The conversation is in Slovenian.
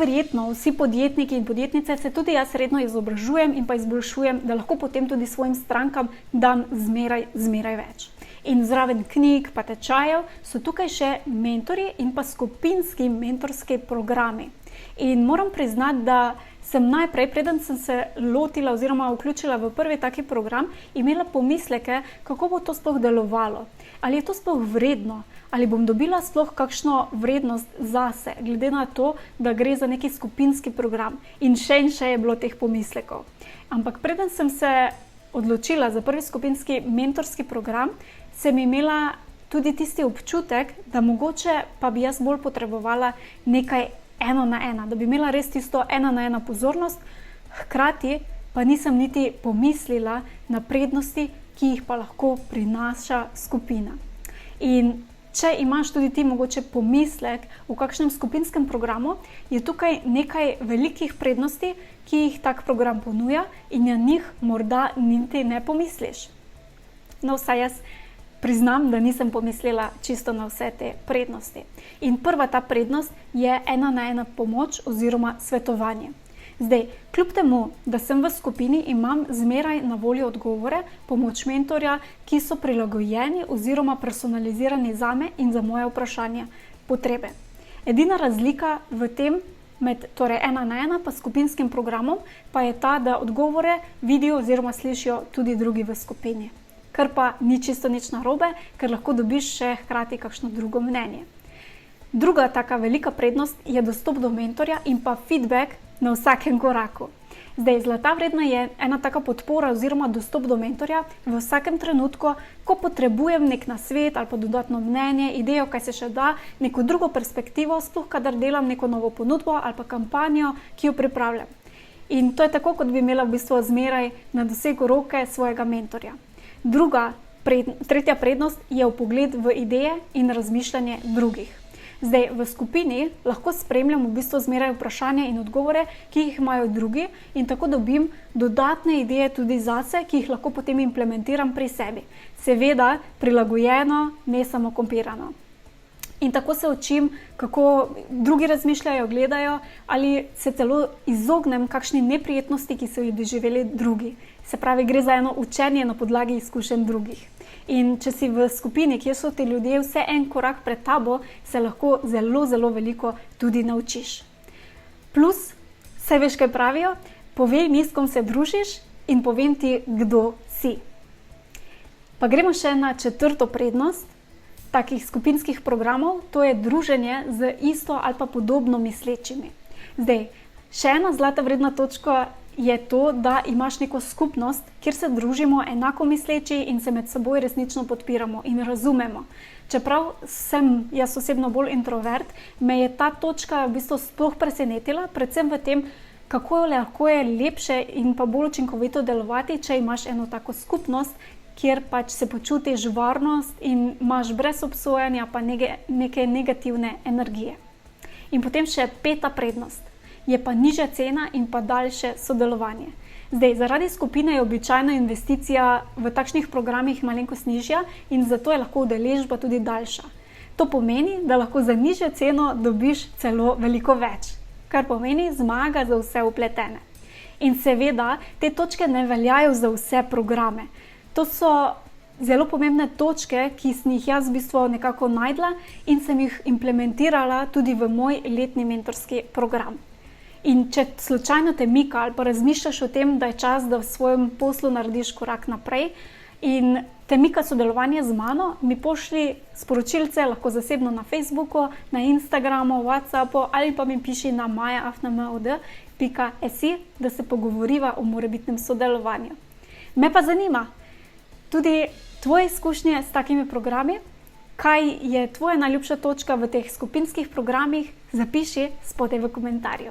Verjetno vsi podjetniki in podjetnice se tudi jaz redno izobražujem in pa izboljšujem, da lahko potem tudi svojim strankam dam zmeraj več. In zraven knjig pa tečajev so tukaj še mentorji in pa skupinski mentorski programi. In moram priznati, da sem najprej, preden sem se lotila oziroma vključila v prvi taki program, imela pomisleke, kako bo to sploh delovalo. Ali je to sploh vredno? Ali bom dobila sploh kakšno vrednost zase, glede na to, da gre za neki skupinski program. In še je bilo teh pomislekov. Ampak preden sem se odločila za prvi skupinski mentorski program, sem imela tudi tisti občutek, da mogoče pa bi jaz bolj potrebovala nekaj 1 na 1, da bi imela res tisto 1 na 1 pozornost, hkrati pa nisem niti pomislila na prednosti, ki jih pa lahko prinaša skupina. In če imaš tudi ti mogoče pomislek v kakšnem skupinskem programu, je tukaj nekaj velikih prednosti, ki jih tak program ponuja in na njih morda niti ne pomisliš. No, vsaj jaz priznam, da nisem pomislila čisto na vse te prednosti. In prva ta prednost je 1 na 1 pomoč oziroma svetovanje. Zdaj, kljub temu, da sem v skupini, imam zmeraj na voljo odgovore, pomoč mentorja, ki so prilagojeni oziroma personalizirani zame in za moje vprašanje, potrebe. Edina razlika v tem med 1 na 1 pa skupinskim programom pa je ta, da odgovore vidijo oziroma slišijo tudi drugi v skupini. Kar pa ni čisto nič narobe, ker lahko dobiš še hkrati kakšno drugo mnenje. Druga taka velika prednost je dostop do mentorja in pa feedback na vsakem koraku. Zdaj, zlata vredna je ena taka podpora oziroma dostop do mentorja v vsakem trenutku, ko potrebujem nek nasvet ali pa dodatno mnenje, idejo, kaj se še da, neko drugo perspektivo, sploh kadar delam neko novo ponudbo ali pa kampanjo, ki jo pripravljam. In to je tako, kot bi imela v bistvu zmeraj na dosegu roke svojega mentorja. Tretja prednost je vpogled v ideje in razmišljanje drugih. Zdaj, v skupini lahko spremljam v bistvu zmeraj vprašanja in odgovore, ki jih imajo drugi in tako dobim dodatne ideje tudi zase, ki jih lahko potem implementiram pri sebi. Seveda prilagojeno, ne samo kopirano. In tako se učim, kako drugi razmišljajo, gledajo ali se celo izognem kakšni neprijetnosti, ki so jih doživeli drugi. Se pravi, gre za eno učenje na podlagi izkušenj drugih. In če si v skupini, kjer so ti ljudje vse en korak pred tabo, se lahko zelo veliko tudi naučiš. Plus, saj veš, kaj pravijo, povej mi, s kom se družiš in povem ti, kdo si. Pa gremo še na 4. prednost takih skupinskih programov, to je druženje z isto ali pa podobno mislečimi. Zdaj, še ena zlata vredna točka je to, da imaš neko skupnost, kjer se družimo enako misleči in se med seboj resnično podpiramo in razumemo. Čeprav sem jaz osebno bolj introvert, me je ta točka v bistvu sploh presenetila, predvsem v tem, kako lahko je lepše in pa bolj učinkovito delovati, če imaš eno tako skupnost, kjer pač se počutiš varnost in imaš brez obsojanja pa neke negativne energije. In potem še 5. prednost. Je pa nižja cena in pa daljše sodelovanje. Zdaj, zaradi skupine je običajno investicija v takšnih programih malenkost nižja in zato je lahko udeležba tudi daljša. To pomeni, da lahko za nižjo ceno dobiš celo veliko več, kar pomeni zmaga za vse vpletene. In seveda, te točke ne veljajo za vse programe. To so zelo pomembne točke, ki sem jih jaz v bistvu nekako najdla in sem jih implementirala tudi v moj letni mentorski program. In če slučajno te mika ali pa razmišljaš o tem, da je čas, da v svojem poslu narediš korak naprej in te mika sodelovanje z mano, mi pošlji sporočilce, lahko zasebno na Facebooku, na Instagramu, WhatsAppu ali pa mi piši na maja@mod.si, da se pogovoriva o morebitnem sodelovanju. Me pa zanima tudi tvoje izkušnje s takimi programi, kaj je tvoja najljubša točka v teh skupinskih programih, zapiši spodaj v komentarju.